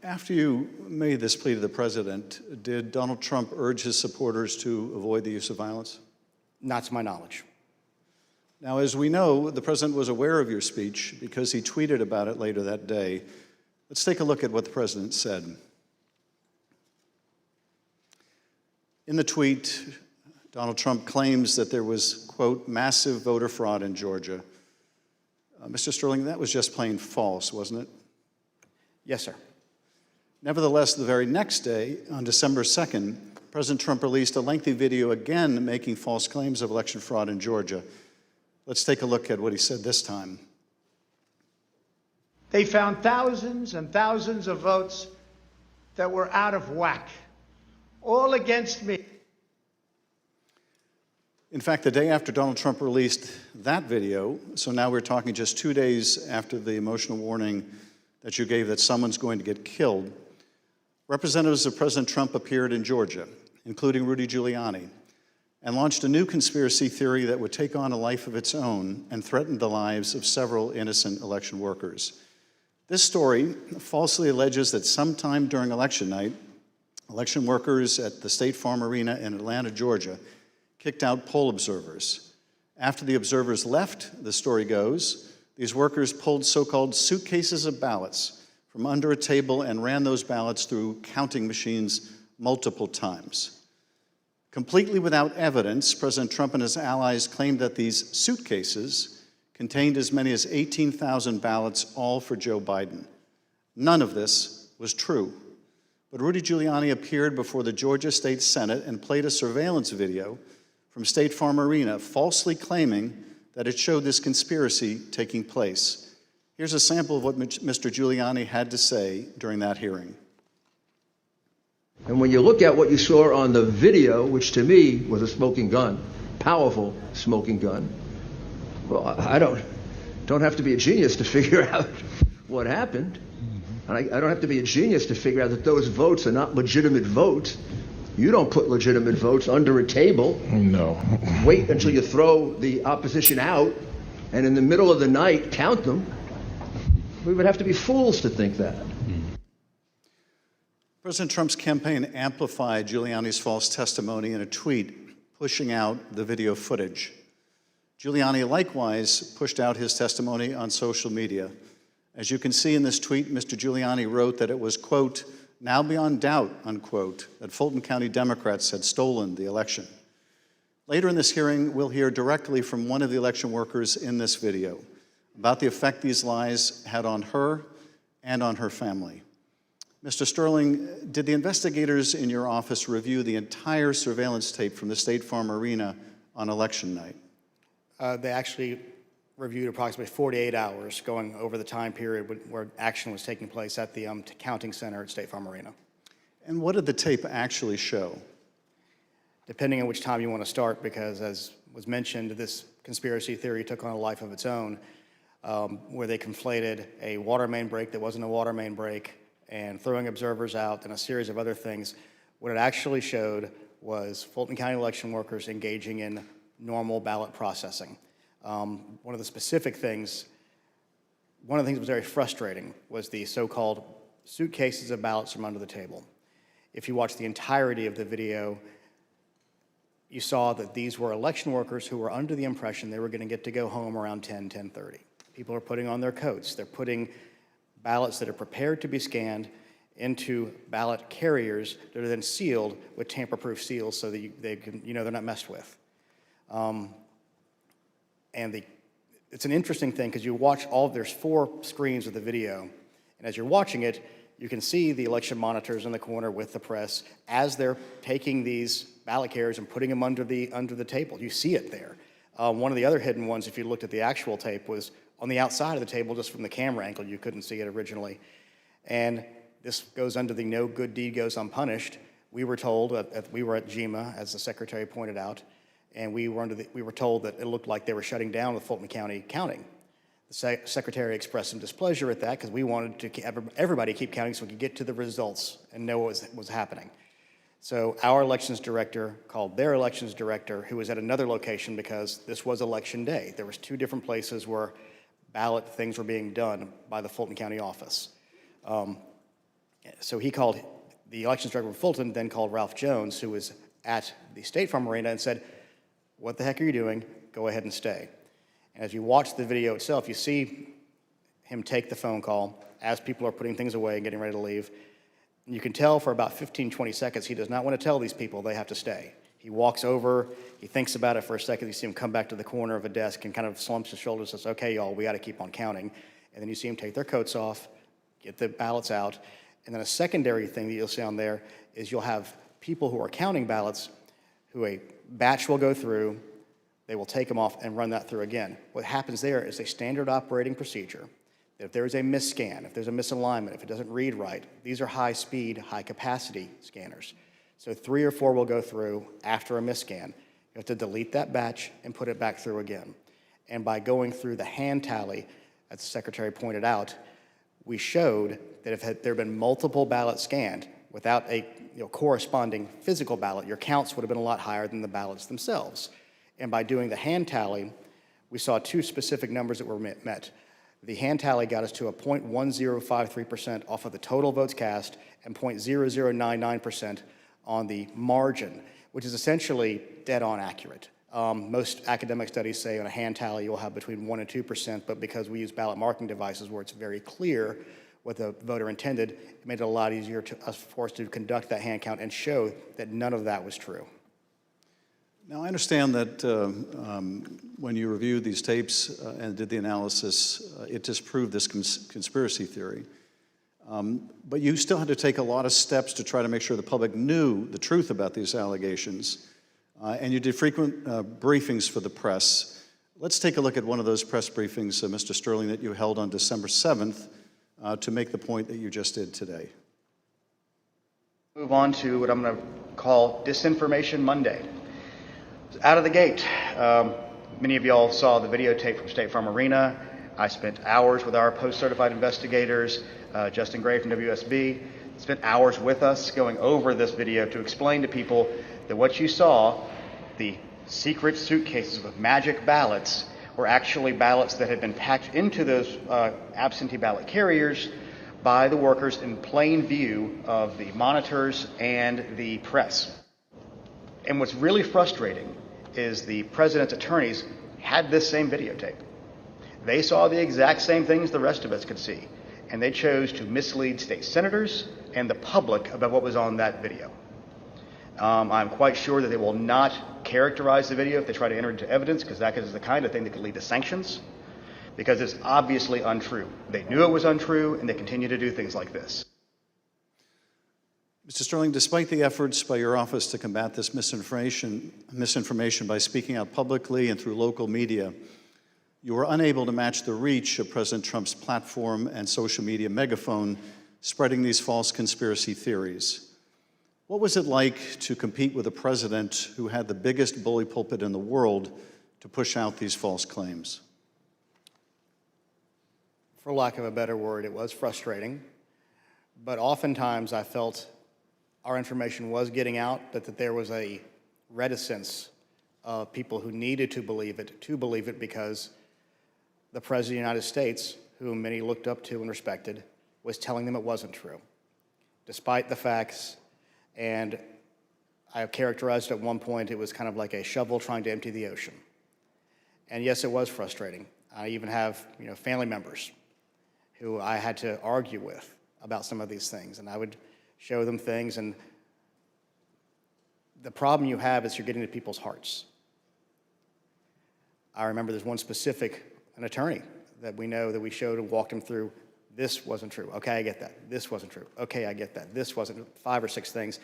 After you made this plea to the president, did Donald Trump urge his supporters to avoid the use of violence? Not to my knowledge. Now, as we know, the president was aware of your speech because he tweeted about it later that day. Let's take a look at what the president said. In the tweet, Donald Trump claims that there was, quote, massive voter fraud in Georgia. Mr. Sterling, that was just plain false, wasn't it? Yes, sir. Nevertheless, the very next day, on December 2nd, President Trump released a lengthy video again making false claims of election fraud in Georgia. Let's take a look at what he said this time. They found thousands and thousands of votes that were out of whack, all against me. In fact, the day after Donald Trump released that video, so now we're talking just 2 days after the emotional warning that you gave that someone's going to get killed, representatives of President Trump appeared in Georgia, including Rudy Giuliani, and launched a new conspiracy theory that would take on a life of its own and threaten the lives of several innocent election workers. This story falsely alleges that sometime during election night, election workers at the State Farm Arena in Atlanta, Georgia, kicked out poll observers. After the observers left, the story goes, these workers pulled so-called suitcases of ballots from under a table and ran those ballots through counting machines multiple times. Completely without evidence, President Trump and his allies claimed that these suitcases contained as many as 18,000 ballots, all for Joe Biden. None of this was true. But Rudy Giuliani appeared before the Georgia State Senate and played a surveillance video from State Farm Arena, falsely claiming that it showed this conspiracy taking place. Here's a sample of what Mr. Giuliani had to say during that hearing. And when you look at what you saw on the video, which to me was a smoking gun, powerful smoking gun, well, I don't have to be a genius to figure out what happened. And I don't have to be a genius to figure out that those votes are not legitimate votes. You don't put legitimate votes under a table. No. Wait until you throw the opposition out, and in the middle of the night, count them. We would have to be fools to think that. President Trump's campaign amplified Giuliani's false testimony in a tweet, pushing out the video footage. Giuliani likewise pushed out his testimony on social media. As you can see in this tweet, Mr. Giuliani wrote that it was, quote, now beyond doubt, unquote, that Fulton County Democrats had stolen the election. Later in this hearing, we'll hear directly from one of the election workers in this video about the effect these lies had on her and on her family. Mr. Sterling, did the investigators in your office review the entire surveillance tape from the State Farm Arena on election night? They actually reviewed approximately 48 hours going over the time period where action was taking place at the counting center at State Farm Arena. And what did the tape actually show? Depending on which time you want to start, because as was mentioned, this conspiracy theory took on a life of its own, where they conflated a water main break that wasn't a water main break and throwing observers out and a series of other things. What it actually showed was Fulton County election workers engaging in normal ballot processing. One of the things that was very frustrating was the so-called suitcases of ballots from under the table. If you watch the entirety of the video, you saw that these were election workers who were under the impression they were going to get to go home around 10:30. People are putting on their coats. They're putting ballots that are prepared to be scanned into ballot carriers that are then sealed with tamper-proof seals so that they're not messed with. It's an interesting thing because you watch there's 4 screens of the video, and as you're watching it, you can see the election monitors in the corner with the press as they're taking these ballot carriers and putting them under the table. You see it there. One of the other hidden ones, if you looked at the actual tape, was on the outside of the table, just from the camera angle. You couldn't see it originally. And this goes under the no good deed goes unpunished. We were told, we were at GEMA, as the secretary pointed out, and we were told that it looked like they were shutting down the Fulton County counting. The secretary expressed some displeasure at that because we wanted to everybody keep counting so we could get to the results and know what was happening. So our elections director called their elections director, who was at another location because this was election day. There was 2 different places where ballot things were being done by the Fulton County office. So he called, the elections director from Fulton then called Ralph Jones, who was at the State Farm Arena, and said, "What the heck are you doing? Go ahead and stay." And as you watch the video itself, you see him take the phone call as people are putting things away and getting ready to leave. And you can tell for about 15, 20 seconds, he does not want to tell these people they have to stay. He walks over, he thinks about it for a second, you see him come back to the corner of a desk and kind of slumps his shoulders and says, "Okay, y'all, we got to keep on counting." And then you see him take their coats off, get the ballots out. And then a secondary thing that you'll see on there is you'll have people who are counting ballots who a batch will go through, they will take them off and run that through again. What happens there is a standard operating procedure. If there is a misscan, if there's a misalignment, if it doesn't read right, these are high-speed, high-capacity scanners. So 3 or 4 will go through after a misscan. You have to delete that batch and put it back through again. And by going through the hand tally, as the Secretary pointed out, we showed that if there had been multiple ballots scanned without a corresponding physical ballot, your counts would have been a lot higher than the ballots themselves. And by doing the hand tally, we saw 2 specific numbers that were met. The hand tally got us to a 0.1053% off of the total votes cast and 0.0099% on the margin, which is essentially dead-on accurate. Most academic studies say on a hand tally you'll have between 1% and 2%, but because we use ballot marking devices where it's very clear what the voter intended, it made it a lot easier for us to conduct that hand count and show that none of that was true. Now, I understand that when you reviewed these tapes and did the analysis, it disproved this conspiracy theory. But you still had to take a lot of steps to try to make sure the public knew the truth about these allegations. And you did frequent briefings for the press. Let's take a look at one of those press briefings, Mr. Sterling, that you held on December 7th to make the point that you just did today. Move on to what I'm going to call Disinformation Monday. Out of the gate, many of y'all saw the videotape from State Farm Arena. I spent hours with our post-certified investigators, Justin Gray from WSB, spent hours with us going over this video to explain to people that what you saw, the secret suitcases with magic ballots, were actually ballots that had been packed into those absentee ballot carriers by the workers in plain view of the monitors and the press. And what's really frustrating is the president's attorneys had this same videotape. They saw the exact same things the rest of us could see, and they chose to mislead state senators and the public about what was on that video. I'm quite sure that they will not characterize the video if they try to enter it into evidence, because that is the kind of thing that could lead to sanctions, because it's obviously untrue. They knew it was untrue, and they continue to do things like this. Mr. Sterling, despite the efforts by your office to combat this misinformation by speaking out publicly and through local media, you were unable to match the reach of President Trump's platform and social media megaphone spreading these false conspiracy theories. What was it like to compete with a president who had the biggest bully pulpit in the world to push out these false claims? For lack of a better word, it was frustrating, but oftentimes I felt our information was getting out, but that there was a reticence of people who needed to believe it because the President of the United States, whom many looked up to and respected, was telling them it wasn't true, despite the facts. And I characterized at one point it was kind of like a shovel trying to empty the ocean. And yes, it was frustrating. I even have family members who I had to argue with about some of these things, and I would show them things, and the problem you have is you're getting to people's hearts. I remember there's one specific, an attorney that we know that we showed and walked him through, this wasn't true, okay, I get that, this wasn't true, okay, I get that, this wasn't, 5 or 6 things,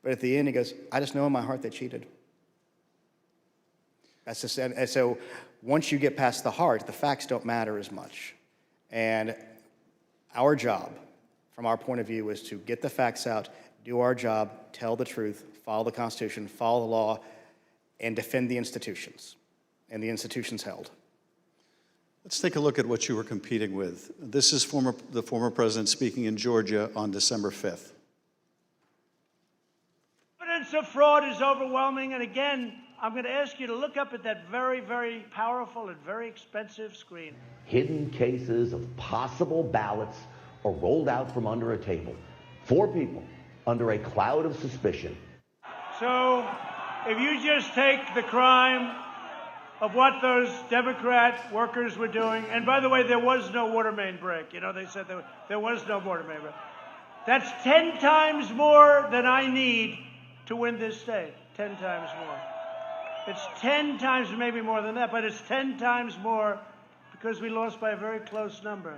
but at the end he goes, I just know in my heart they cheated. That's just, and so once you get past the heart, the facts don't matter as much. And our job, from our point of view, is to get the facts out, do our job, tell the truth, follow the Constitution, follow the law, and defend the institutions, and the institutions held. Let's take a look at what you were competing with. This is the former president speaking in Georgia on December 5th. Evidence of fraud is overwhelming, and again, I'm going to ask you to look up at that very, very powerful and very expensive screen. Hidden cases of possible ballots are rolled out from under a table. 4 people under a cloud of suspicion. So if you just take the crime of what those Democrat workers were doing, and by the way, there was no water main break. You know, they said there was no water main break. That's 10 times more than I need to win this state. 10 times more. It's 10 times, maybe more than that, but it's 10 times more because we lost by a very close number.